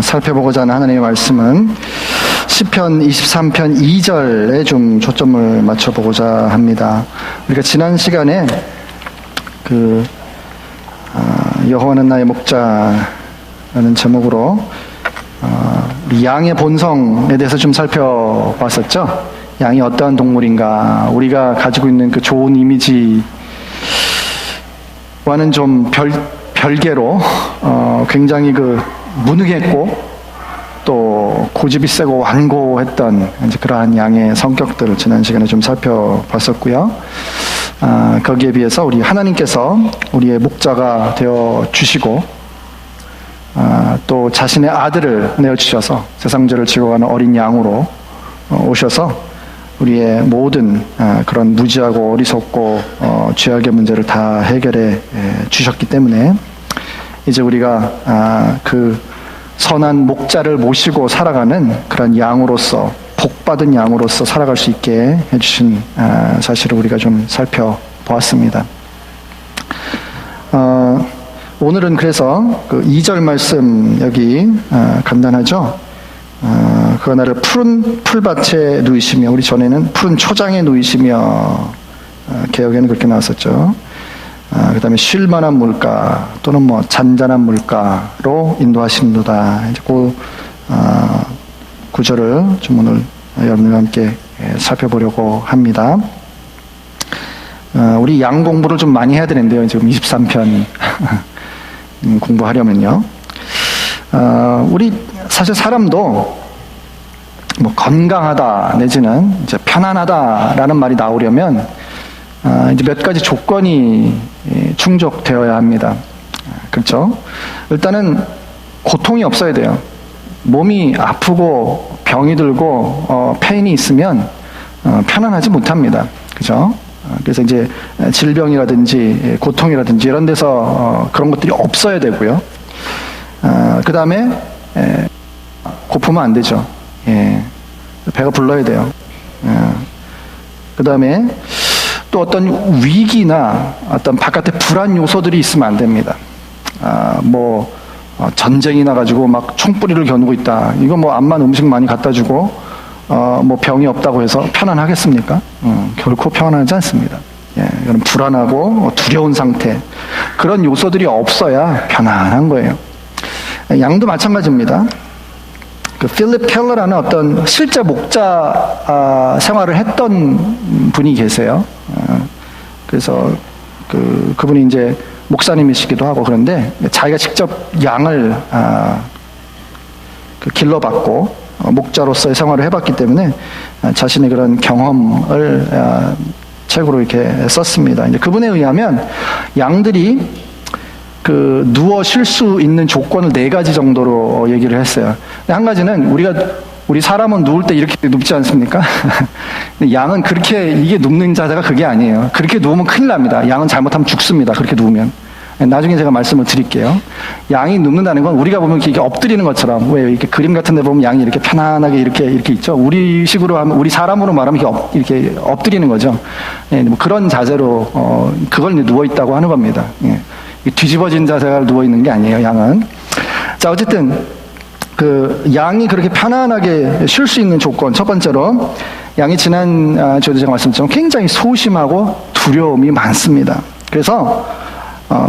살펴보고자 하는 하나님의 말씀은 시편 23편 2절에 좀 초점을 맞춰보고자 합니다. 우리가 지난 시간에 여호와는 나의 목자라는 제목으로 우리 양의 본성에 대해서 좀 살펴봤었죠. 양이 어떠한 동물인가, 우리가 가지고 있는 그 좋은 이미지와는 좀 별개로 굉장히 무능했고 또 고집이 세고 완고했던 이제 그러한 양의 성격들을 지난 시간에 좀 살펴봤었고요. 거기에 비해서 우리 하나님께서 우리의 목자가 되어 주시고 또 자신의 아들을 내어주셔서 세상죄를 지고 가는 어린 양으로 오셔서 우리의 모든 그런 무지하고 어리석고 죄악의 문제를 다 해결해 주셨기 때문에 이제 우리가 그 선한 목자를 모시고 살아가는 그런 양으로서, 복받은 양으로서 살아갈 수 있게 해주신 사실을 우리가 좀 살펴보았습니다. 오늘은 그래서 그 2절 말씀 여기 간단하죠. 그가 나를 푸른 풀밭에 누이시며, 우리 전에는 푸른 초장에 누이시며, 개역에는 그렇게 나왔었죠. 그 다음에 쉴만한 물가 또는 잔잔한 물가로 인도하시는도다. 이제 그 구절을 좀 오늘 여러분과 함께 살펴보려고 합니다. 우리 양 공부를 좀 많이 해야 되는데요. 지금 23편 공부하려면요. 우리 사실 사람도 건강하다 내지는 이제 편안하다라는 말이 나오려면 이제 몇 가지 조건이 충족되어야 합니다. 그렇죠? 일단은 고통이 없어야 돼요. 몸이 아프고 병이 들고 페인이 있으면 편안하지 못합니다. 그렇죠? 그래서 이제 질병이라든지 고통이라든지 이런 데서 그런 것들이 없어야 되고요. 그 다음에 고프면 안 되죠. 배가 불러야 돼요. 그 다음에 또 어떤 위기나 어떤 바깥에 불안 요소들이 있으면 안 됩니다. 전쟁이 나가지고 막 총뿌리를 겨누고 있다. 이거 암만 음식 많이 갖다 주고 병이 없다고 해서 편안하겠습니까? 결코 편안하지 않습니다. 이건 불안하고 두려운 상태, 그런 요소들이 없어야 편안한 거예요. 양도 마찬가지입니다. 필립 켈러라는 어떤 실제 목자 생활을 했던 분이 계세요. 그래서 그분이 이제 목사님이시기도 하고, 그런데 자기가 직접 양을 길러봤고 목자로서의 생활을 해봤기 때문에 자신의 그런 경험을 책으로 이렇게 썼습니다. 이제 그분에 의하면 양들이 누워 쉴 수 있는 조건을 4가지 정도로 얘기를 했어요. 한 가지는 우리 사람은 누울 때 이렇게 눕지 않습니까? 근데 양은 그렇게, 이게 눕는 자세가 그게 아니에요. 그렇게 누우면 큰일 납니다. 양은 잘못하면 죽습니다. 그렇게 누우면. 나중에 제가 말씀을 드릴게요. 양이 눕는다는 건 우리가 보면 이렇게 엎드리는 것처럼, 왜 이렇게 그림 같은 데 보면 양이 이렇게 편안하게 이렇게 있죠. 우리 식으로 하면, 우리 사람으로 말하면 이렇게 엎드리는 거죠. 그런 자세로 그걸 누워 있다고 하는 겁니다. 뒤집어진 자세가 누워 있는 게 아니에요, 양은. 자, 어쨌든 양이 그렇게 편안하게 쉴 수 있는 조건, 첫 번째로 양이 지난 저도 제가 말씀드렸지만 굉장히 소심하고 두려움이 많습니다. 그래서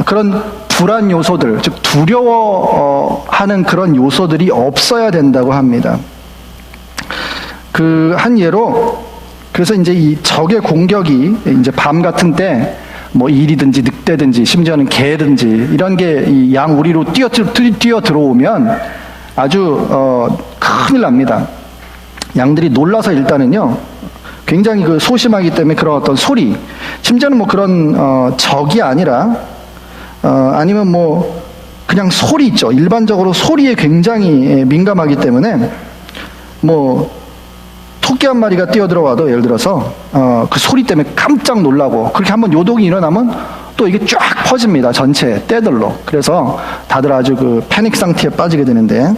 그런 불안 요소들, 즉 두려워하는 그런 요소들이 없어야 된다고 합니다. 한 예로, 그래서 이제 이 적의 공격이 이제 밤 같은 때 일이든지 늑대든지 심지어는 개든지 이런 게 이 양 우리로 뛰어 들어오면 아주 큰일 납니다. 양들이 놀라서 일단은요 굉장히 소심하기 때문에 그런 어떤 소리, 심지어는 그런 적이 아니라 아니면 그냥 소리 있죠. 일반적으로 소리에 굉장히 민감하기 때문에 토끼 한 마리가 뛰어들어와도 예를 들어서 그 소리 때문에 깜짝 놀라고, 그렇게 한번 요동이 일어나면 또 이게 쫙 퍼집니다. 전체 떼들로. 그래서 다들 아주 패닉 상태에 빠지게 되는데,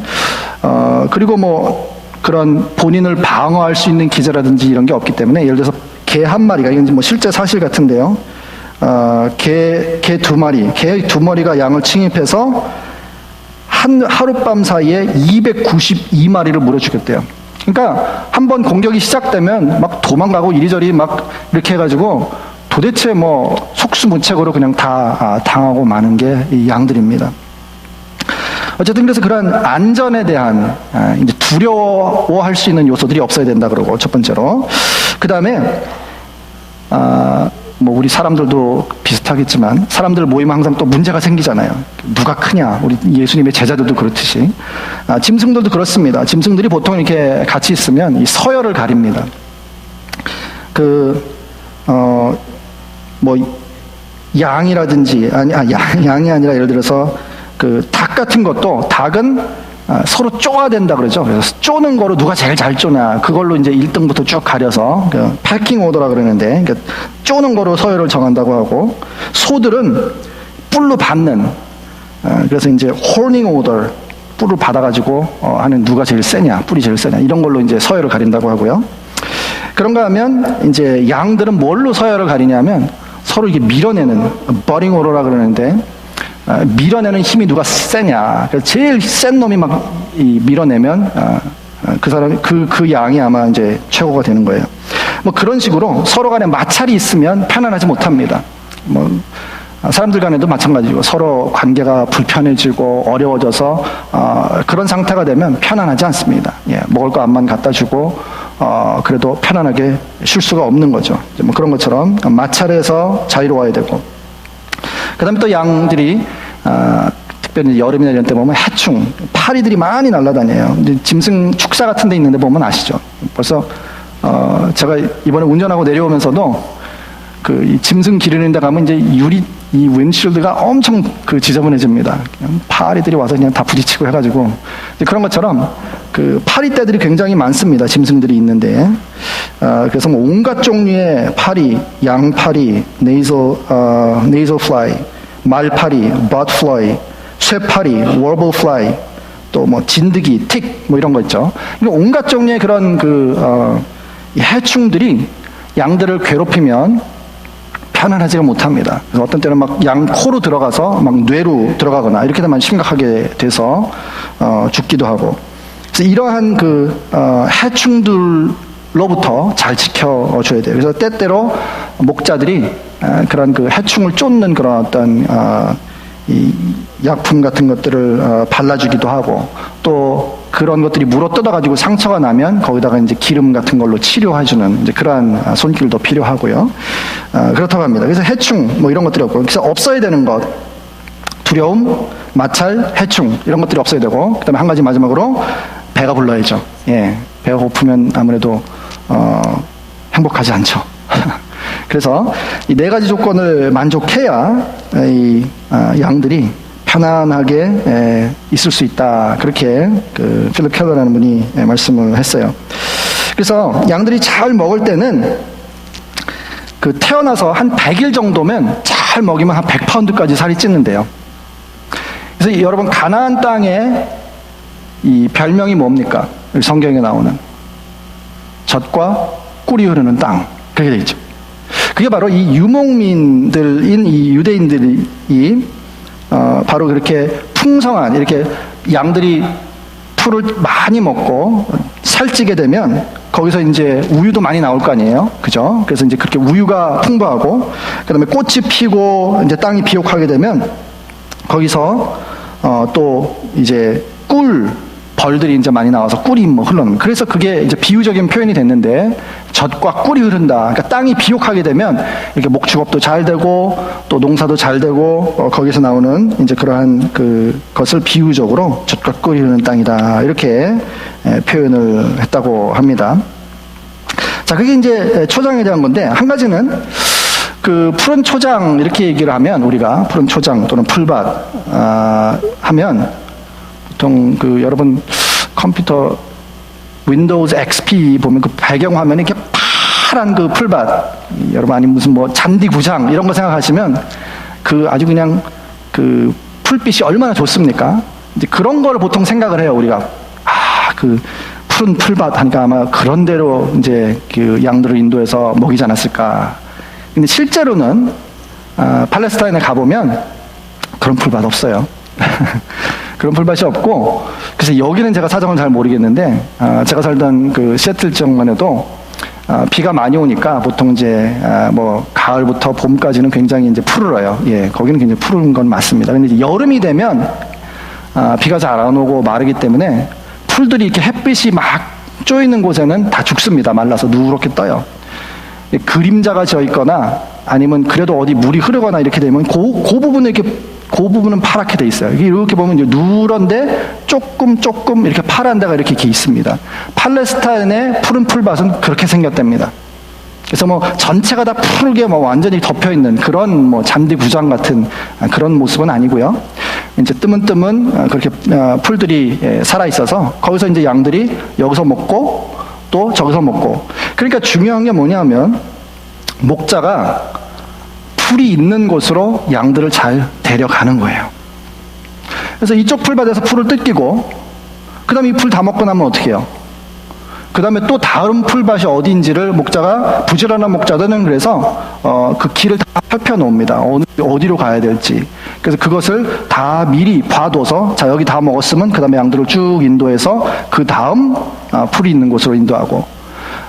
그리고 그런 본인을 방어할 수 있는 기제라든지 이런 게 없기 때문에, 예를 들어서 개 한 마리가, 이건 실제 사실 같은데요. 개 두 마리가 양을 침입해서 하룻밤 사이에 292마리를 물어 죽였대요. 그러니까 한번 공격이 시작되면 막 도망가고 이리저리 막 이렇게 해가지고 도대체 뭐 속수무책으로 그냥 다 당하고 마는 게 이 양들입니다. 어쨌든 그래서 그런 안전에 대한 이제 두려워할 수 있는 요소들이 없어야 된다 그러고, 첫 번째로. 그 다음에 뭐 우리 사람들도 비슷하겠지만 사람들 모이면 항상 또 문제가 생기잖아요. 누가 크냐. 우리 예수님의 제자들도 그렇듯이. 짐승들도 그렇습니다. 짐승들이 보통 이렇게 같이 있으면 이 서열을 가립니다. 뭐 양이라든지 양이 아니라 예를 들어서 그 닭 같은 것도, 닭은 서로 쪼아야 된다 그러죠. 그래서 쪼는 거로 누가 제일 잘 쪼냐, 그걸로 이제 1등부터 쭉 가려서 패킹 오더라 그러는데, 그러니까 쪼는 거로 서열을 정한다고 하고, 소들은 뿔로 받는, 그래서 이제 호닝 오더, 뿔을 받아가지고 하는 누가 제일 세냐, 뿔이 제일 세냐, 이런 걸로 이제 서열을 가린다고 하고요. 그런가 하면 이제 양들은 뭘로 서열을 가리냐면 서로 이게 밀어내는, 버링 오더라 그러는데, 밀어내는 힘이 누가 세냐. 그래서 제일 센 놈이 막 밀어내면 그 사람이 그 양이 아마 이제 최고가 되는 거예요. 뭐 그런 식으로 서로 간에 마찰이 있으면 편안하지 못합니다. 뭐 사람들 간에도 마찬가지고 서로 관계가 불편해지고 어려워져서 그런 상태가 되면 편안하지 않습니다. 예, 먹을 거 암만 갖다 주고 그래도 편안하게 쉴 수가 없는 거죠. 뭐 그런 것처럼 마찰에서 자유로워야 되고. 그 다음에 또 양들이, 특별히 여름이나 이런 때 보면 해충, 파리들이 많이 날아다녀요. 짐승 축사 같은 데 있는데 보면 아시죠? 벌써, 제가 이번에 운전하고 내려오면서도 이 짐승 기르는 데 가면 이제 이 윈실드가 엄청 지저분해집니다. 그냥 파리들이 와서 그냥 다 부딪히고 해가지고. 그런 것처럼 파리떼들이 굉장히 많습니다. 짐승들이 있는데. 그래서 뭐 온갖 종류의 파리, 양파리, 네이저 플라이, 말파리, 버드플라이, 쇠파리, 워블플라이, 또 뭐 진드기, 틱, 뭐 이런 거 있죠. 온갖 종류의 그런 해충들이 양들을 괴롭히면 편안하지가 못합니다. 그래서 어떤 때는 막 양 코로 들어가서 막 뇌로 들어가거나 이렇게 되면 심각하게 돼서 죽기도 하고. 그래서 이러한 해충들로부터 잘 지켜줘야 돼요. 그래서 때때로 목자들이 그런 해충을 쫓는 그런 어떤 이 약품 같은 것들을 발라주기도 하고, 또 그런 것들이 물어뜯어가지고 상처가 나면 거기다가 이제 기름 같은 걸로 치료해주는 이제 그러한 손길도 필요하고요. 그렇다고 합니다. 그래서 해충 뭐 이런 것들이 없고, 그래서 없어야 되는 것, 두려움, 마찰, 해충 이런 것들이 없어야 되고, 그다음에 한 가지 마지막으로 배가 불러야죠. 예, 배가 고프면 아무래도 행복하지 않죠. 그래서 이 네 가지 조건을 만족해야 이 양들이 편안하게 있을 수 있다. 그렇게 필립 켈러라는 분이 말씀을 했어요. 그래서 양들이 잘 먹을 때는 태어나서 한 100일 정도면 잘 먹이면 한 100파운드까지 살이 찌는데요. 그래서 여러분, 가나안 땅에 이 별명이 뭡니까? 성경에 나오는 젖과 꿀이 흐르는 땅, 그렇게 되어 있죠. 그게 바로 이 유목민들인 이 유대인들이 바로 그렇게 풍성한, 이렇게 양들이 풀을 많이 먹고 살찌게 되면 거기서 이제 우유도 많이 나올 거 아니에요, 그죠? 그래서 이제 그렇게 우유가 풍부하고, 그다음에 꽃이 피고 이제 땅이 비옥하게 되면 거기서 또 이제 벌들이 이제 많이 나와서 꿀이 뭐 흘러는. 그래서 그게 이제 비유적인 표현이 됐는데, 젖과 꿀이 흐른다. 그러니까 땅이 비옥하게 되면 이렇게 목축업도 잘 되고 또 농사도 잘 되고, 거기서 나오는 이제 그러한 것을 비유적으로 젖과 꿀이 흐르는 땅이다, 이렇게 표현을 했다고 합니다. 자, 그게 이제 초장에 대한 건데, 한 가지는 푸른 초장 이렇게 얘기를 하면, 우리가 푸른 초장 또는 풀밭 하면 보통 여러분 컴퓨터 윈도우즈 XP 보면 배경 화면에 이렇게 파란 풀밭, 여러분 아니면 무슨 뭐 잔디 구장 이런 거 생각하시면 아주 그냥 풀빛이 얼마나 좋습니까? 이제 그런 걸 보통 생각을 해요, 우리가. 푸른 풀밭 하니까 아마 그런 대로 이제 양들을 인도해서 먹이지 않았을까. 근데 실제로는 팔레스타인에 가보면 그런 풀밭 없어요. 그런 풀밭이 없고, 그래서 여기는 제가 사정을 잘 모르겠는데, 제가 살던 그 시애틀 지역만 해도 비가 많이 오니까 보통 이제 뭐 가을부터 봄까지는 굉장히 이제 푸르러요. 예, 거기는 굉장히 푸른 건 맞습니다. 근데 이제 여름이 되면 비가 잘 안 오고 마르기 때문에 풀들이 이렇게 햇빛이 막 쪼이는 곳에는 다 죽습니다. 말라서 누렇게 떠요. 그림자가 져 있거나 아니면 그래도 어디 물이 흐르거나 이렇게 되면 그 부분은 이렇게 그 부분은 파랗게 돼 있어요. 이렇게 보면 이제 누런데 조금 이렇게 파란 데가 이렇게 있습니다. 팔레스타인의 푸른 풀밭은 그렇게 생겼답니다. 그래서 뭐 전체가 다 푸르게 뭐 완전히 덮여 있는 그런 뭐 잔디 구장 같은 그런 모습은 아니고요. 이제 뜨문뜨문 그렇게 풀들이 살아 있어서 거기서 이제 양들이 여기서 먹고 또 저기서 먹고. 그러니까 중요한 게 뭐냐면 목자가 풀이 있는 곳으로 양들을 잘 데려가는 거예요. 그래서 이쪽 풀밭에서 풀을 뜯기고 그 다음에 이 풀 다 먹고 나면 어떻게 해요? 그 다음에 또 다음 풀밭이 어디인지를 목자가, 부지런한 목자들은 그래서 그 길을 다 살펴놓습니다. 어디로 가야 될지. 그래서 그것을 다 미리 봐둬서 자 여기 다 먹었으면 그 다음에 양들을 쭉 인도해서 그 다음 풀이 있는 곳으로 인도하고,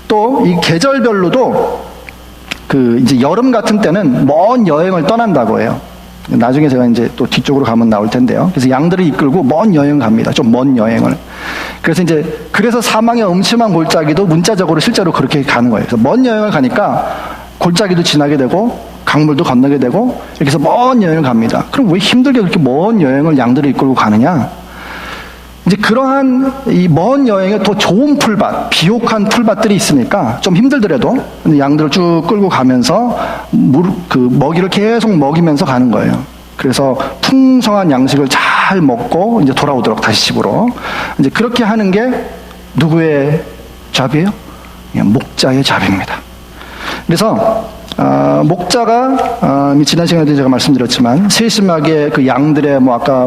또 이 계절별로도 그 이제 여름 같은 때는 먼 여행을 떠난다고 해요. 나중에 제가 이제 또 뒤쪽으로 가면 나올 텐데요. 그래서 양들을 이끌고 먼 여행을 갑니다. 좀 먼 여행을. 그래서 사망의 음침한 골짜기도 문자적으로 실제로 그렇게 가는 거예요. 그래서 먼 여행을 가니까 골짜기도 지나게 되고 강물도 건너게 되고 이렇게 해서 먼 여행을 갑니다. 그럼 왜 힘들게 그렇게 먼 여행을 양들을 이끌고 가느냐? 이제 그러한 이 먼 여행에 더 좋은 풀밭, 비옥한 풀밭들이 있으니까 좀 힘들더라도 양들을 쭉 끌고 가면서 먹이를 계속 먹이면서 가는 거예요. 그래서 풍성한 양식을 잘 먹고 이제 돌아오도록 다시 집으로. 이제 그렇게 하는 게 누구의 잡이에요? 목자의 잡입니다. 그래서 목자가 지난 시간에도 제가 말씀드렸지만 세심하게 그 양들의 아까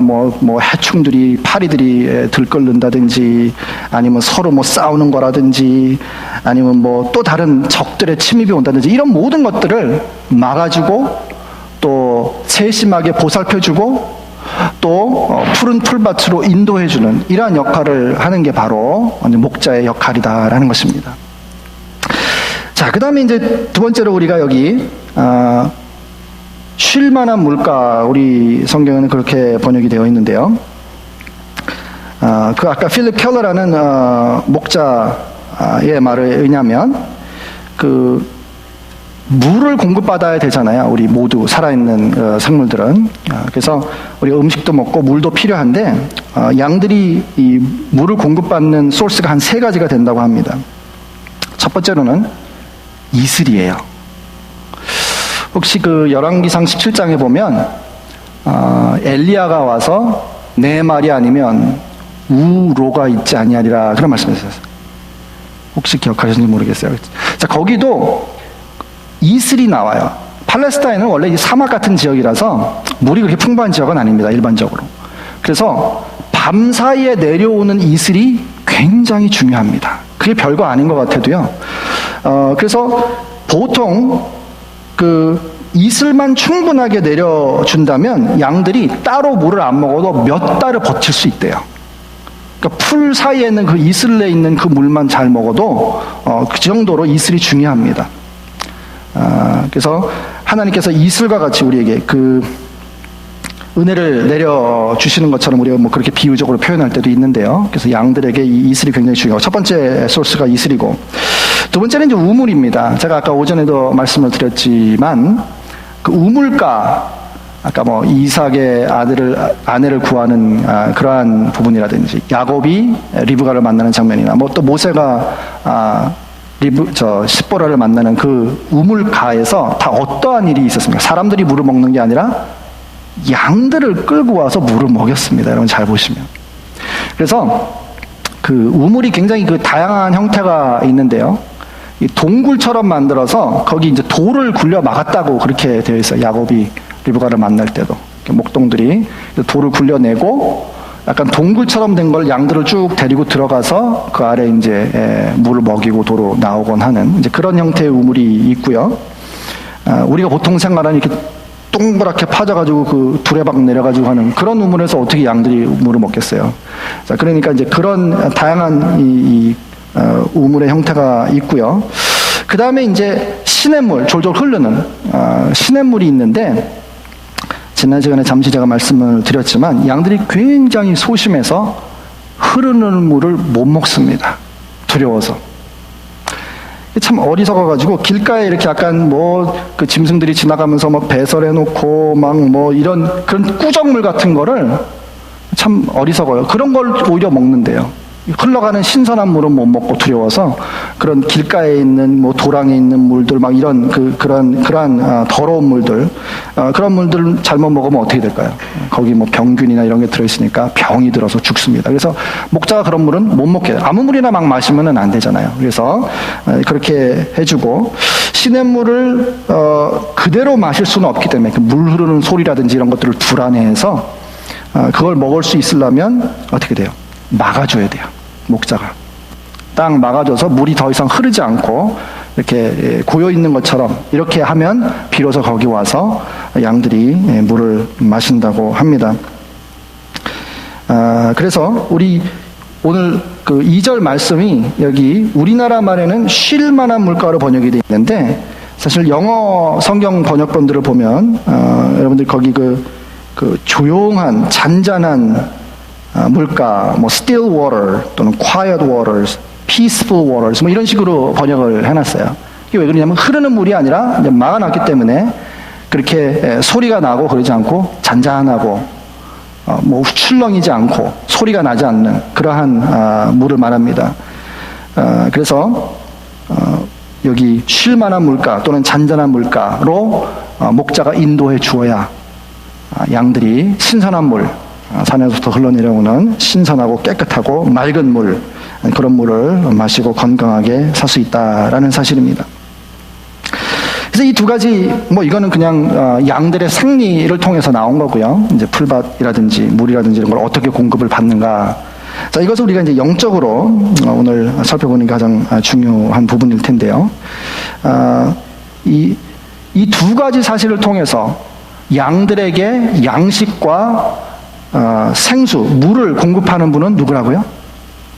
해충들이 파리들이 들끓는다든지 아니면 서로 싸우는 거라든지 아니면 또 다른 적들의 침입이 온다든지 이런 모든 것들을 막아주고 또 세심하게 보살펴주고 또 푸른 풀밭으로 인도해주는 이러한 역할을 하는 게 바로 목자의 역할이다라는 것입니다. 자, 그 다음에 이제 두 번째로 우리가 여기, 쉴 만한 물가, 우리 성경에는 그렇게 번역이 되어 있는데요. 아까 필립 켈러라는, 목자의 말에 의하면, 물을 공급받아야 되잖아요. 우리 모두 살아있는 생물들은. 그래서 우리 음식도 먹고 물도 필요한데, 양들이 이 물을 공급받는 소스가 한 3가지가 된다고 합니다. 첫 번째로는 이슬이에요. 혹시 열왕기상 17장에 보면 엘리야가 와서 내 말이 아니면 우로가 있지 아니하리라 그런 말씀을 했어요. 혹시 기억하셨는지 모르겠어요. 자, 거기도 이슬이 나와요. 팔레스타인은 원래 이 사막 같은 지역이라서 물이 그렇게 풍부한 지역은 아닙니다. 일반적으로. 그래서 밤 사이에 내려오는 이슬이 굉장히 중요합니다. 그게 별거 아닌 것 같아도요. 그래서 보통 이슬만 충분하게 내려준다면 양들이 따로 물을 안 먹어도 몇 달을 버틸 수 있대요. 그러니까 풀 사이에 있는 그 이슬에 있는 그 물만 잘 먹어도 그 정도로 이슬이 중요합니다. 그래서 하나님께서 이슬과 같이 우리에게 은혜를 내려주시는 것처럼 우리가 그렇게 비유적으로 표현할 때도 있는데요. 그래서 양들에게 이 이슬이 굉장히 중요하고, 첫 번째 소스가 이슬이고, 두 번째는 이제 우물입니다. 제가 아까 오전에도 말씀을 드렸지만, 그 우물가, 아까 이삭의 아내를 구하는 그러한 부분이라든지, 야곱이 리브가를 만나는 장면이나, 또 모세가 십보라를 만나는 그 우물가에서 다 어떠한 일이 있었습니까? 사람들이 물을 먹는 게 아니라 양들을 끌고 와서 물을 먹였습니다. 여러분 잘 보시면. 그래서 우물이 굉장히 다양한 형태가 있는데요. 이 동굴처럼 만들어서 거기 이제 돌을 굴려 막았다고 그렇게 되어 있어요. 야곱이 리브가를 만날 때도 목동들이 돌을 굴려내고 약간 동굴처럼 된 걸 양들을 쭉 데리고 들어가서 그 아래 이제 물을 먹이고 도로 나오곤 하는 이제 그런 형태의 우물이 있고요. 우리가 보통 생각하는 이렇게 동그랗게 파져가지고 그 두레박 내려가지고 하는 그런 우물에서 어떻게 양들이 물을 먹겠어요? 자, 그러니까 이제 그런 다양한 우물의 형태가 있고요. 그 다음에 이제 시냇물, 졸졸 흐르는 시냇물이 있는데, 지난 시간에 잠시 제가 말씀을 드렸지만 양들이 굉장히 소심해서 흐르는 물을 못 먹습니다. 두려워서. 참 어리석어가지고 길가에 이렇게 약간 그 짐승들이 지나가면서 막 배설해놓고 막 이런 그런 꾸정물 같은 거를 참 어리석어요. 그런 걸 오히려 먹는데요. 흘러가는 신선한 물은 못 먹고 두려워서 그런 길가에 있는 도랑에 있는 물들 막 이런 그러한 더러운 물들 그런 물들 잘못 먹으면 어떻게 될까요? 거기 병균이나 이런 게 들어있으니까 병이 들어서 죽습니다. 그래서 목자가 그런 물은 못 먹게 해요. 아무 물이나 막 마시면은 안 되잖아요. 그래서 그렇게 해주고 시냇물을 그대로 마실 수는 없기 때문에 그 물 흐르는 소리라든지 이런 것들을 불안해해서 그걸 먹을 수 있으려면 어떻게 돼요? 막아줘야 돼요. 목자가 딱 막아줘서 물이 더 이상 흐르지 않고 이렇게 고여 있는 것처럼 이렇게 하면 비로소 거기 와서 양들이 물을 마신다고 합니다. 그래서 우리 오늘 그 2절 말씀이 여기 우리나라 말에는 쉴 만한 물가로 번역이 되어 있는데, 사실 영어 성경 번역본들을 보면 여러분들 거기 그 조용한 잔잔한 물가, still water 또는 quiet waters, peaceful waters 이런 식으로 번역을 해놨어요. 이게 왜 그러냐면 흐르는 물이 아니라 이제 막아놨기 때문에 그렇게 소리가 나고 그러지 않고 잔잔하고 출렁이지 않고 소리가 나지 않는 그러한 물을 말합니다. 그래서 여기 쉴 만한 물가 또는 잔잔한 물가로 목자가 인도해 주어야 양들이 신선한 물, 산에서부터 흘러내려오는 신선하고 깨끗하고 맑은 물, 그런 물을 마시고 건강하게 살 수 있다라는 사실입니다. 그래서 이 두 가지, 이거는 그냥 양들의 생리를 통해서 나온 거고요. 이제 풀밭이라든지 물이라든지 이런 걸 어떻게 공급을 받는가. 자, 이것을 우리가 이제 영적으로 오늘 살펴보는 게 가장 중요한 부분일 텐데요. 이 두 가지 사실을 통해서 양들에게 양식과 생수, 물을 공급하는 분은 누구라고요?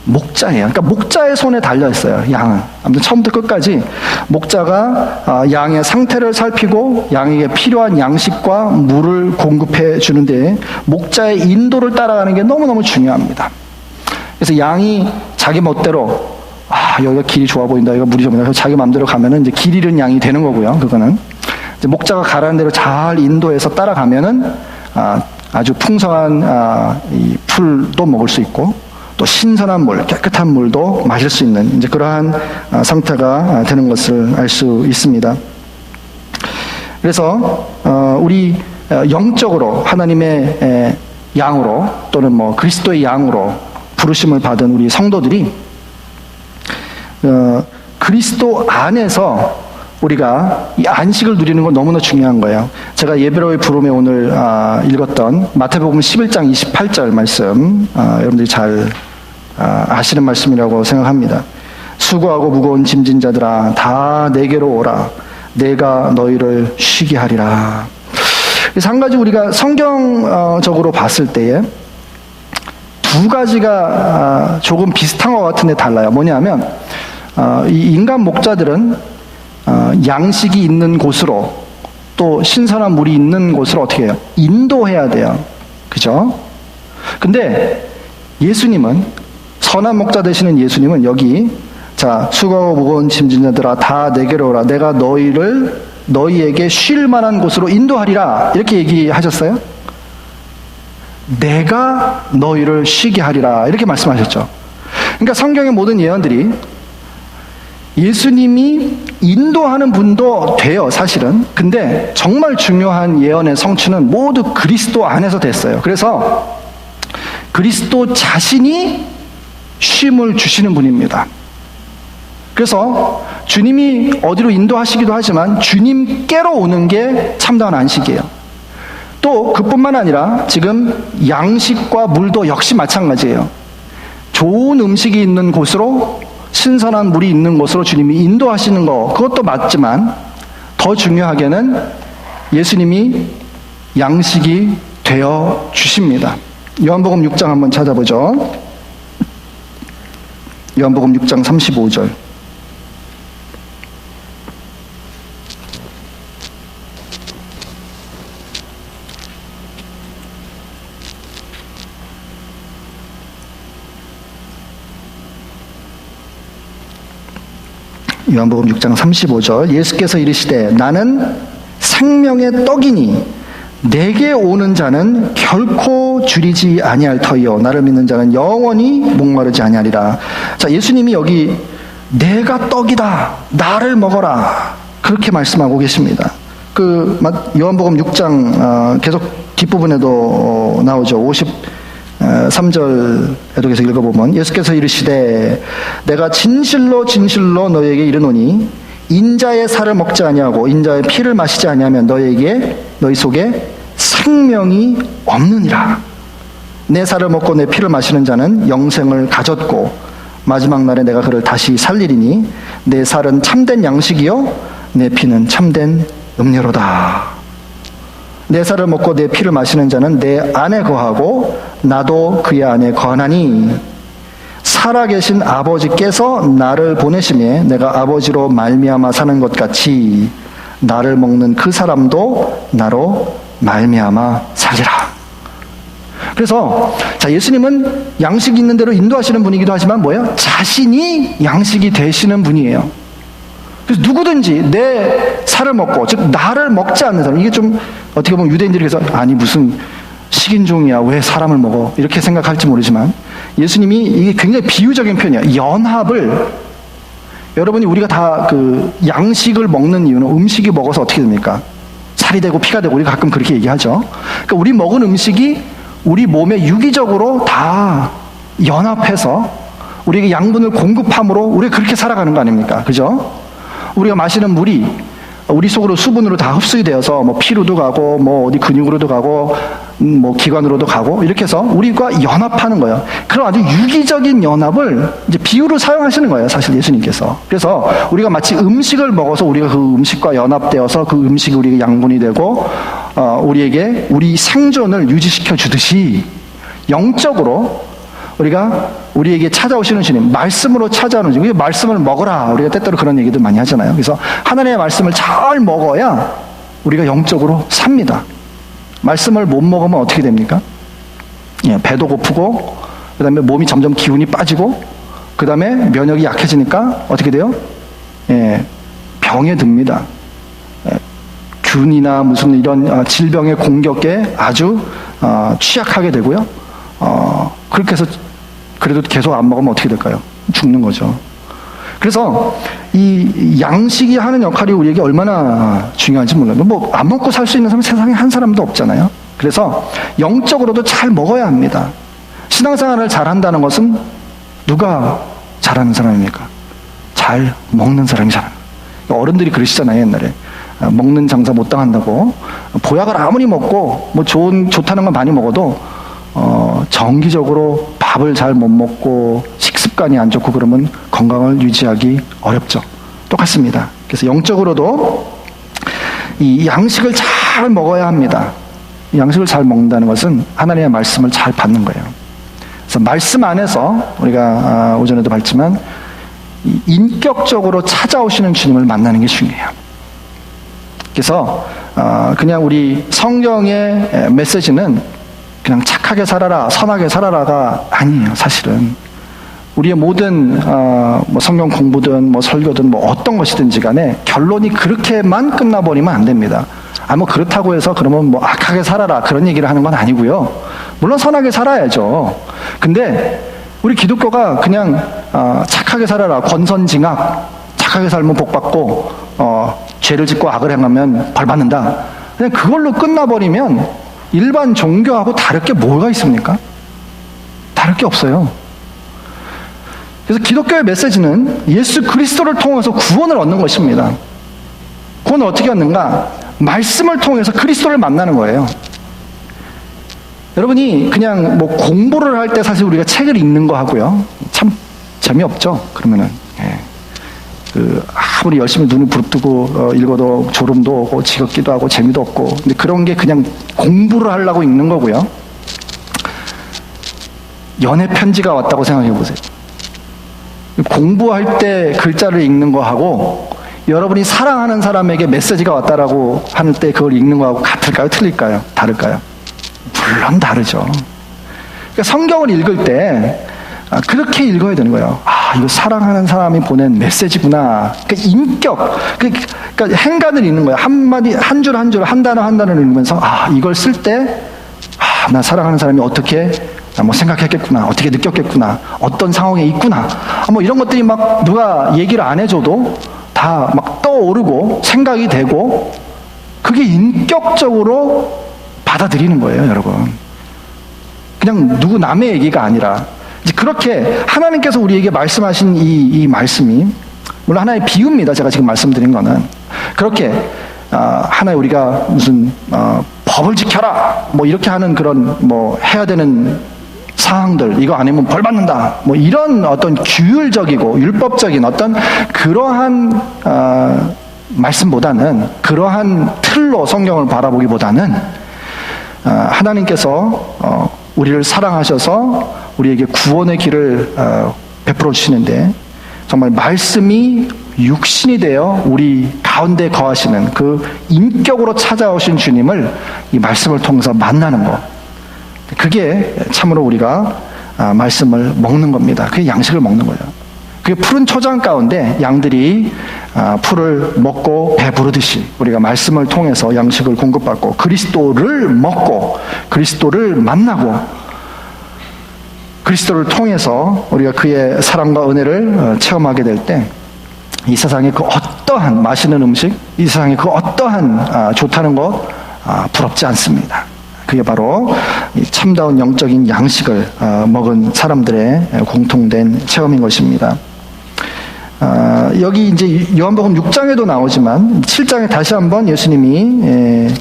목자예요. 그러니까 목자의 손에 달려 있어요, 양은. 아무튼 처음부터 끝까지 목자가 양의 상태를 살피고 양에게 필요한 양식과 물을 공급해 주는데 목자의 인도를 따라가는 게 너무너무 중요합니다. 그래서 양이 자기 멋대로 여기가 길이 좋아 보인다, 여기가 물이 좋아 보인다, 자기 마음대로 가면은 이제 길 잃은 양이 되는 거고요. 그거는 이제 목자가 가라는 대로 잘 인도해서 따라가면은 아주 풍성한 이 풀도 먹을 수 있고 또 신선한 물, 깨끗한 물도 마실 수 있는 이제 그러한 상태가 되는 것을 알 수 있습니다. 그래서 우리 영적으로 하나님의 양으로 또는 그리스도의 양으로 부르심을 받은 우리 성도들이 그리스도 안에서 우리가 이 안식을 누리는 건 너무나 중요한 거예요. 제가 예배로의 부름에 오늘 읽었던 마태복음 11장 28절 말씀, 여러분들이 잘 아시는 말씀이라고 생각합니다. 수고하고 무거운 짐진 자들아 다 내게로 오라, 내가 너희를 쉬게 하리라. 그래서 한 가지 우리가 성경적으로 봤을 때에 두 가지가 조금 비슷한 것 같은데 달라요. 뭐냐면 이 인간 목자들은 양식이 있는 곳으로 또 신선한 물이 있는 곳으로 어떻게 해요? 인도해야 돼요. 그죠? 근데 예수님은, 선한 목자 되시는 예수님은 여기 수고하고 무거운 짐진 자들아 다 내게로 오라, 내가 너희에게 쉴 만한 곳으로 인도하리라, 이렇게 얘기하셨어요. 내가 너희를 쉬게 하리라, 이렇게 말씀하셨죠. 그러니까 성경의 모든 예언들이 예수님이 인도하는 분도 돼요, 사실은. 근데 정말 중요한 예언의 성취는 모두 그리스도 안에서 됐어요. 그래서 그리스도 자신이 쉼을 주시는 분입니다. 그래서 주님이 어디로 인도하시기도 하지만 주님께로 오는 게 참다운 안식이에요. 또 그뿐만 아니라 지금 양식과 물도 역시 마찬가지예요. 좋은 음식이 있는 곳으로, 신선한 물이 있는 곳으로 주님이 인도하시는 거, 그것도 맞지만 더 중요하게는 예수님이 양식이 되어 주십니다. 요한복음 6장 한번 찾아보죠. 요한복음 6장 35절. 요한복음 6장 35절. 예수께서 이르시되 나는 생명의 떡이니 내게 오는 자는 결코 줄이지 아니할 터이요 나를 믿는 자는 영원히 목마르지 아니하리라. 자, 예수님이 여기 내가 떡이다, 나를 먹어라, 그렇게 말씀하고 계십니다. 요한복음 6장 계속 뒷부분에도 나오죠. 53절에도 계속 읽어보면 예수께서 이르시되 내가 진실로 진실로 너희에게 이르노니 인자의 살을 먹지 아니하고 인자의 피를 마시지 아니하면 너희 속에 생명이 없느니라. 내 살을 먹고 내 피를 마시는 자는 영생을 가졌고 마지막 날에 내가 그를 다시 살리리니 내 살은 참된 양식이요 내 피는 참된 음료로다. 내 살을 먹고 내 피를 마시는 자는 내 안에 거하고 나도 그의 안에 거하나니 살아계신 아버지께서 나를 보내심에 내가 아버지로 말미암아 사는 것 같이 나를 먹는 그 사람도 나로 말미암아 살리라. 그래서 자, 예수님은 양식이 있는 대로 인도하시는 분이기도 하지만 뭐예요? 자신이 양식이 되시는 분이에요. 그래서 누구든지 내 살을 먹고, 즉 나를 먹지 않는 사람, 이게 좀 어떻게 보면 유대인들이 그래서 아니 무슨 식인종이야 왜 사람을 먹어 이렇게 생각할지 모르지만 예수님이 이게 굉장히 비유적인 표현이에요. 연합을, 여러분이 우리가 다 그 양식을 먹는 이유는 음식이 먹어서 어떻게 됩니까? 살이 되고 피가 되고 우리가 가끔 그렇게 얘기하죠. 그러니까 우리 먹은 음식이 우리 몸에 유기적으로 다 연합해서 우리에게 양분을 공급함으로 우리가 그렇게 살아가는 거 아닙니까? 그죠? 우리가 마시는 물이 우리 속으로 수분으로 다 흡수가 되어서 뭐 피로도 가고 뭐 어디 근육으로도 가고 뭐 기관으로도 가고 이렇게 해서 우리가 연합하는 거예요. 그런 아주 유기적인 연합을 이제 비유로 사용하시는 거예요, 사실 예수님께서. 그래서 우리가 마치 음식을 먹어서 우리가 그 음식과 연합되어서 그 음식이 우리에게 양분이 되고 우리에게 우리 생존을 유지시켜 주듯이 영적으로 우리에게 찾아오시는 주님, 말씀으로 찾아오는 주님, 말씀을 먹어라. 우리가 때때로 그런 얘기들 많이 하잖아요. 그래서 하나님의 말씀을 잘 먹어야 우리가 영적으로 삽니다. 말씀을 못 먹으면 어떻게 됩니까? 예, 배도 고프고, 그 다음에 몸이 점점 기운이 빠지고, 그 다음에 면역이 약해지니까 어떻게 돼요? 예, 병에 듭니다. 예, 균이나 무슨 이런 질병의 공격에 아주 취약하게 되고요. 그렇게 해서 그래도 계속 안 먹으면 어떻게 될까요? 죽는 거죠. 그래서 이 양식이 하는 역할이 우리에게 얼마나 중요한지 몰라요. 뭐 안 먹고 살 수 있는 사람 세상에 한 사람도 없잖아요. 그래서 영적으로도 잘 먹어야 합니다. 신앙생활을 잘 한다는 것은 누가 잘하는 사람입니까? 잘 먹는 사람이 잘하는 거예요. 어른들이 그러시잖아요, 옛날에. 먹는 장사 못 당한다고. 보약을 아무리 먹고 뭐 좋다는 건 많이 먹어도 정기적으로 밥을 잘 못 먹고 식습관이 안 좋고 그러면 건강을 유지하기 어렵죠. 똑같습니다. 그래서 영적으로도 이 양식을 잘 먹어야 합니다. 이 양식을 잘 먹는다는 것은 하나님의 말씀을 잘 받는 거예요. 그래서 말씀 안에서 우리가 오전에도 봤지만 인격적으로 찾아오시는 주님을 만나는 게 중요해요. 그래서 그냥 우리 성경의 메시지는 그냥 착하게 살아라, 선하게 살아라가 아니에요, 사실은. 우리의 모든, 뭐 성경 공부든, 뭐 설교든, 뭐 어떤 것이든지 간에 결론이 그렇게만 끝나버리면 안 됩니다. 뭐 그렇다고 해서 그러면 뭐 악하게 살아라, 그런 얘기를 하는 건 아니고요. 물론 선하게 살아야죠. 근데 우리 기독교가 그냥, 착하게 살아라, 권선징악, 착하게 살면 복받고, 죄를 짓고 악을 행하면 벌 받는다. 그냥 그걸로 끝나버리면 일반 종교하고 다를 게 뭐가 있습니까? 다를 게 없어요. 그래서 기독교의 메시지는 예수 그리스도를 통해서 구원을 얻는 것입니다. 구원을 어떻게 얻는가? 말씀을 통해서 그리스도를 만나는 거예요. 여러분이 그냥 뭐 공부를 할 때 사실 우리가 책을 읽는 거 하고요. 참 재미없죠? 그러면은. 예. 아무리 열심히 눈을 부릅뜨고 읽어도 졸음도 오고 지겹기도 하고 재미도 없고, 근데 그런 게 그냥 공부를 하려고 읽는 거고요. 연애 편지가 왔다고 생각해 보세요. 공부할 때 글자를 읽는 거하고 여러분이 사랑하는 사람에게 메시지가 왔다라고 하는 때 그걸 읽는 거하고 같을까요? 틀릴까요? 다를까요? 물론 다르죠. 그러니까 성경을 읽을 때 그렇게 읽어야 되는 거예요. 이거 사랑하는 사람이 보낸 메시지구나. 그러니까 인격, 그러니까 행간을 읽는 거예요. 한마디, 한 줄 한 줄, 한 단어 한 단어를 읽으면서 이걸 쓸 때 나 사랑하는 사람이 어떻게 뭐 생각했겠구나, 어떻게 느꼈겠구나, 어떤 상황에 있구나, 뭐 이런 것들이 막 누가 얘기를 안 해줘도 다 막 떠오르고 생각이 되고, 그게 인격적으로 받아들이는 거예요, 여러분. 그냥 누구 남의 얘기가 아니라. 이제 그렇게 하나님께서 우리에게 말씀하신 이 말씀이, 물론 하나의 비유입니다. 제가 지금 말씀드린 거는. 그렇게 하나의 우리가 무슨 법을 지켜라 뭐 이렇게 하는 그런 뭐 해야 되는 사항들, 이거 안 하면 벌 받는다 뭐 이런 어떤 규율적이고 율법적인 어떤 그러한 말씀보다는, 그러한 틀로 성경을 바라보기보다는 하나님께서 우리를 사랑하셔서 우리에게 구원의 길을 베풀어 주시는데, 정말 말씀이 육신이 되어 우리 가운데 거하시는 그 인격으로 찾아오신 주님을 이 말씀을 통해서 만나는 것, 그게 참으로 우리가 말씀을 먹는 겁니다. 그게 양식을 먹는 거예요. 그게 푸른 초장 가운데 양들이 풀을 먹고 배부르듯이 우리가 말씀을 통해서 양식을 공급받고 그리스도를 먹고 그리스도를 만나고 그리스도를 통해서 우리가 그의 사랑과 은혜를 체험하게 될 때, 이 세상의 그 어떠한 맛있는 음식, 이 세상의 그 어떠한 좋다는 것 부럽지 않습니다. 그게 바로 이 참다운 영적인 양식을 먹은 사람들의 공통된 체험인 것입니다. 여기 이제 요한복음 6장에도 나오지만 7장에 다시 한번 예수님이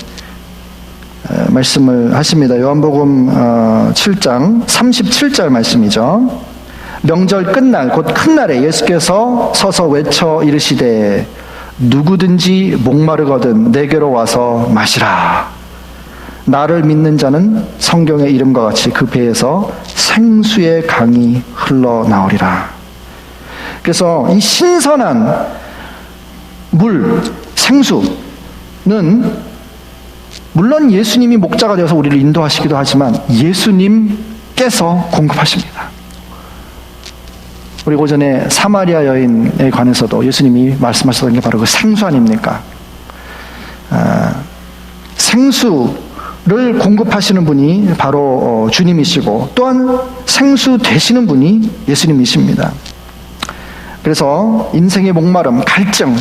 말씀을 하십니다. 요한복음 7장 37절 말씀이죠. 명절 끝날 곧 큰 날에 예수께서 서서 외쳐 이르시되 누구든지 목마르거든 내게로 와서 마시라. 나를 믿는 자는 성경의 이름과 같이 그 배에서 생수의 강이 흘러나오리라. 그래서 이 신선한 물, 생수는 물론 예수님이 목자가 되어서 우리를 인도하시기도 하지만 예수님께서 공급하십니다. 우리 오전에 사마리아 여인에 관해서도 예수님이 말씀하셨던 게 바로 그 생수 아닙니까? 생수를 공급하시는 분이 바로 주님이시고, 또한 생수 되시는 분이 예수님이십니다. 그래서 인생의 목마름, 갈증,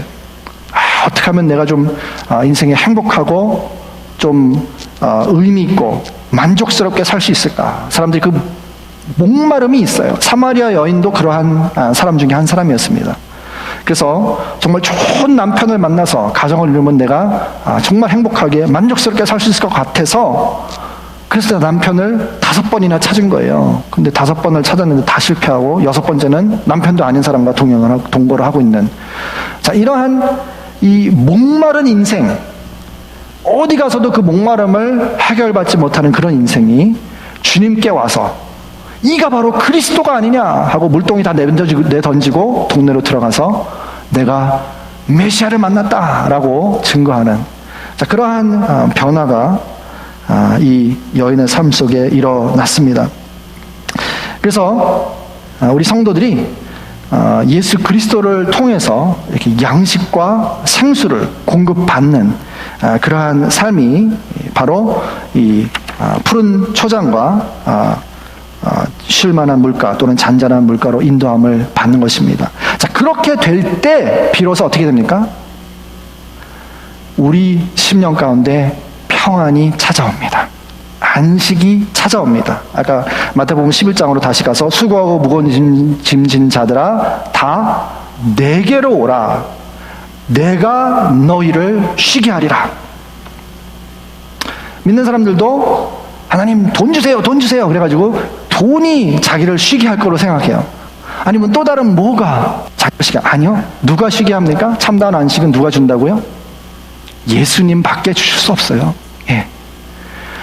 어떻게 하면 내가 좀 인생에 행복하고 좀 의미 있고 만족스럽게 살 수 있을까? 사람들이 그 목마름이 있어요. 사마리아 여인도 그러한 사람 중에 한 사람이었습니다. 그래서 정말 좋은 남편을 만나서 가정을 이루면 내가 정말 행복하게 만족스럽게 살 수 있을 것 같아서, 그래서 남편을 5번이나 찾은 거예요. 근데 5번을 찾았는데 다 실패하고 6번째는 남편도 아닌 사람과 동거를 하고 있는, 자, 이러한 이 목마른 인생, 어디 가서도 그 목마름을 해결받지 못하는 그런 인생이 주님께 와서 이가 바로 그리스도가 아니냐 하고 물동이 다 내던지고 동네로 들어가서 내가 메시아를 만났다라고 증거하는, 자, 그러한 변화가 이 여인의 삶 속에 일어났습니다. 그래서 우리 성도들이 예수 그리스도를 통해서 이렇게 양식과 생수를 공급받는 그러한 삶이 바로 이 푸른 초장과 쉴만한 물가 또는 잔잔한 물가로 인도함을 받는 것입니다. 자, 그렇게 될 때 비로소 어떻게 됩니까? 우리 심령 가운데 평안이 찾아옵니다. 안식이 찾아옵니다. 아까 마태복음 11장으로 다시 가서 수고하고 무거운 짐진 자들아 다 내게로 오라. 내가 너희를 쉬게 하리라. 믿는 사람들도 하나님 돈 주세요, 돈 주세요. 그래가지고 돈이 자기를 쉬게 할 거로 생각해요. 아니면 또 다른 뭐가 자기가 쉬게? 아니요. 누가 쉬게 합니까? 참다운 안식은 누가 준다고요? 예수님밖에 주실 수 없어요. 예.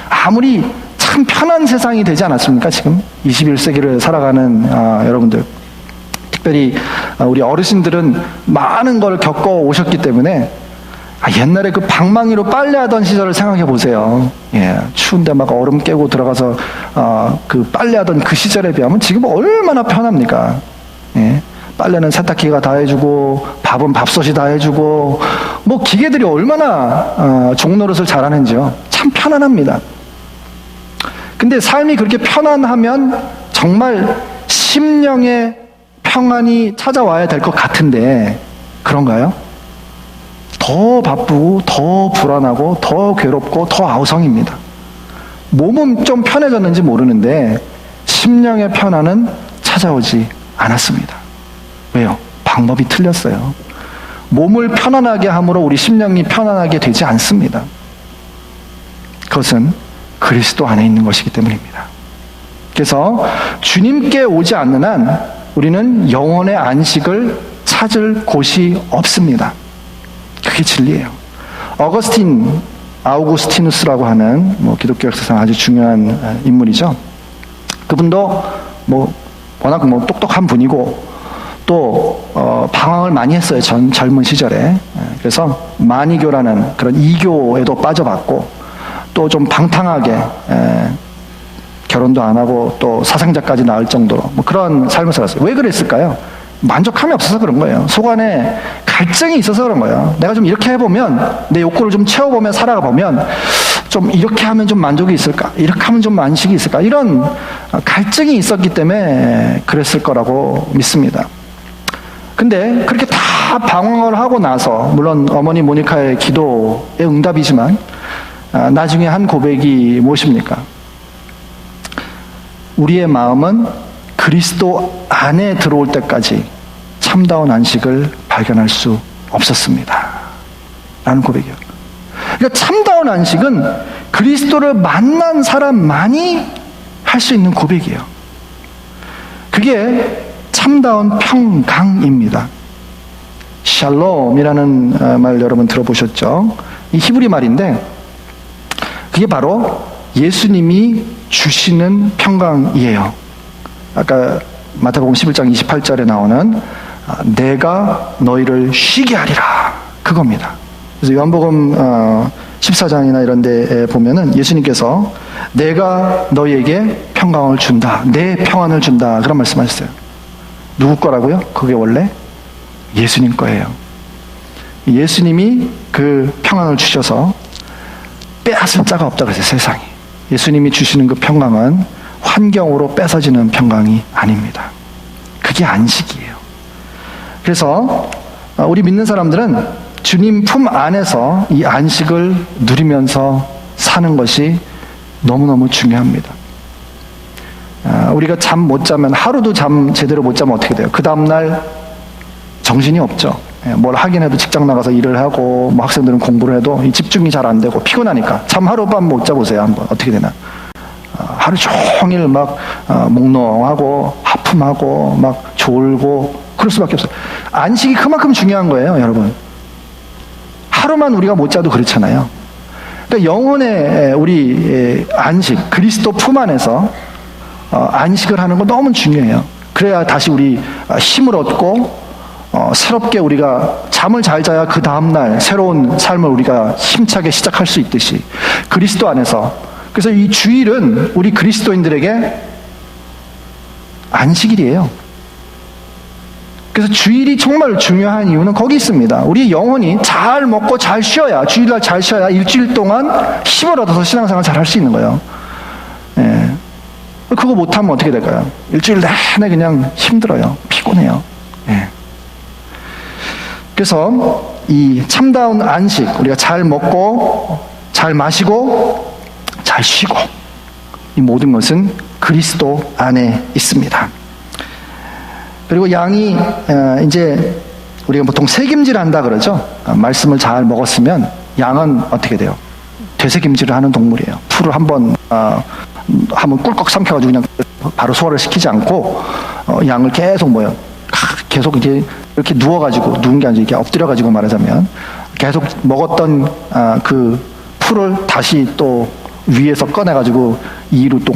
아무리 참 편한 세상이 되지 않았습니까? 지금 21세기를 살아가는 여러분들, 특별히 우리 어르신들은 많은 걸 겪어 오셨기 때문에 옛날에 그 방망이로 빨래하던 시절을 생각해 보세요. 예, 추운데 막 얼음 깨고 들어가서 그 빨래하던 그 시절에 비하면 지금 얼마나 편합니까? 예, 빨래는 세탁기가 다 해주고 밥은 밥솥이 다 해주고 뭐 기계들이 얼마나 종노릇을 잘하는지요. 참 편안합니다. 근데 삶이 그렇게 편안하면 정말 심령의 평안이 찾아와야 될 것 같은데 그런가요? 더 바쁘고 더 불안하고 더 괴롭고 더 아우성입니다. 몸은 좀 편해졌는지 모르는데 심령의 편안은 찾아오지 않았습니다. 왜요? 방법이 틀렸어요. 몸을 편안하게 함으로 우리 심령이 편안하게 되지 않습니다. 그것은 그리스도 안에 있는 것이기 때문입니다. 그래서 주님께 오지 않는 한 우리는 영혼의 안식을 찾을 곳이 없습니다. 그게 진리예요. 아우구스티누스라고 하는 기독교 역사상 아주 중요한 인물이죠. 그분도 워낙 똑똑한 분이고 또 방황을 많이 했어요. 젊은 시절에. 그래서 만이교라는 그런 이교에도 빠져봤고 또 좀 방탕하게 결혼도 안 하고 또 사상자까지 낳을 정도로 그런 삶을 살았어요. 왜 그랬을까요? 만족함이 없어서 그런 거예요. 속 안에 갈증이 있어서 그런 거예요. 내가 좀 이렇게 해보면, 내 욕구를 좀 채워보면, 살아가 보면 좀 이렇게 하면 좀 만족이 있을까? 이렇게 하면 좀 안식이 있을까? 이런 갈증이 있었기 때문에 그랬을 거라고 믿습니다. 근데 그렇게 다 방황을 하고 나서, 물론 어머니 모니카의 기도의 응답이지만 나중에 한 고백이 무엇입니까? 우리의 마음은 그리스도 안에 들어올 때까지 참다운 안식을 발견할 수 없었습니다. 라는 고백이에요. 그러니까 참다운 안식은 그리스도를 만난 사람만이 할 수 있는 고백이에요. 그게 참다운 평강입니다. 샬롬이라는 말 여러분 들어보셨죠? 이 히브리 말인데 그게 바로 예수님이 주시는 평강이에요. 아까 마태복음 11장 28절에 나오는 내가 너희를 쉬게 하리라, 그겁니다. 그래서 요한복음 14장이나 이런 데에 보면은 예수님께서 내가 너희에게 평강을 준다, 내 평안을 준다, 그런 말씀하셨어요. 누구 거라고요? 그게 원래 예수님 거예요. 예수님이 그 평안을 주셔서 빼앗을 자가 없다 그랬어요. 세상에. 예수님이 주시는 그 평강은 환경으로 뺏어지는 평강이 아닙니다. 그게 안식이에요. 그래서 우리 믿는 사람들은 주님 품 안에서 이 안식을 누리면서 사는 것이 너무너무 중요합니다. 우리가 잠 못 자면, 하루도 잠 제대로 못 자면 어떻게 돼요? 그 다음날 정신이 없죠. 뭘 하긴 해도 직장 나가서 일을 하고 학생들은 공부를 해도 이 집중이 잘 안 되고 피곤하니까 잠 하룻밤 못 자보세요. 한번 어떻게 되나. 하루 종일 몽롱하고 하품하고 졸고 그럴 수밖에 없어요. 안식이 그만큼 중요한 거예요, 여러분. 하루만 우리가 못 자도 그렇잖아요. 그러니까 영혼의 우리 안식, 그리스도 품 안에서 안식을 하는 거 너무 중요해요. 그래야 다시 우리 힘을 얻고 새롭게 우리가 잠을 잘 자야 그 다음날 새로운 삶을 우리가 힘차게 시작할 수 있듯이 그리스도 안에서, 그래서 이 주일은 우리 그리스도인들에게 안식일이에요. 그래서 주일이 정말 중요한 이유는 거기 있습니다. 우리 영혼이 잘 먹고 잘 쉬어야, 주일날 잘 쉬어야 일주일 동안 힘을 얻어서 신앙생활 잘 할 수 있는 거예요. 예. 그거 못하면 어떻게 될까요? 일주일 내내 그냥 힘들어요. 피곤해요. 예. 그래서 이 참다운 안식, 우리가 잘 먹고 잘 마시고 잘 쉬고, 이 모든 것은 그리스도 안에 있습니다. 그리고 양이 이제 우리가 보통 새김질 한다 그러죠. 말씀을 잘 먹었으면 양은 어떻게 돼요? 되새김질을 하는 동물이에요. 풀을 한번 꿀꺽 삼켜가지고 그냥 바로 소화를 시키지 않고 양을 계속 계속 이렇게 누워가지고, 누운 게 아니라 이렇게 엎드려가지고 말하자면, 계속 먹었던 그 풀을 다시 또 위에서 꺼내가지고 이로 또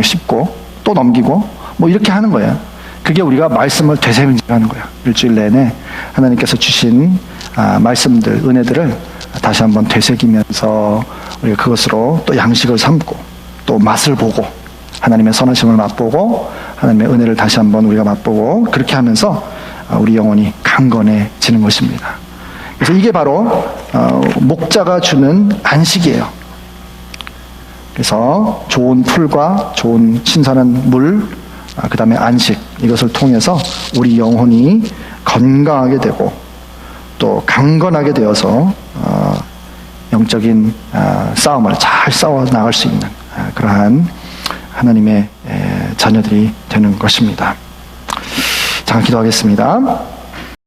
씹고 또 넘기고 뭐 이렇게 하는 거예요. 그게 우리가 말씀을 되새김질하는 거예요. 일주일 내내 하나님께서 주신 말씀들, 은혜들을 다시 한번 되새기면서 우리가 그것으로 또 양식을 삼고 또 맛을 보고 하나님의 선하심을 맛보고 하나님의 은혜를 다시 한번 우리가 맛보고 그렇게 하면서 우리 영혼이 강건해지는 것입니다. 그래서 이게 바로 목자가 주는 안식이에요. 그래서 좋은 풀과 좋은 신선한 물, 그 다음에 안식, 이것을 통해서 우리 영혼이 건강하게 되고 또 강건하게 되어서 영적인 싸움을 잘 싸워 나갈 수 있는 그러한 하나님의 자녀들이 되는 것입니다. 잠깐 기도하겠습니다.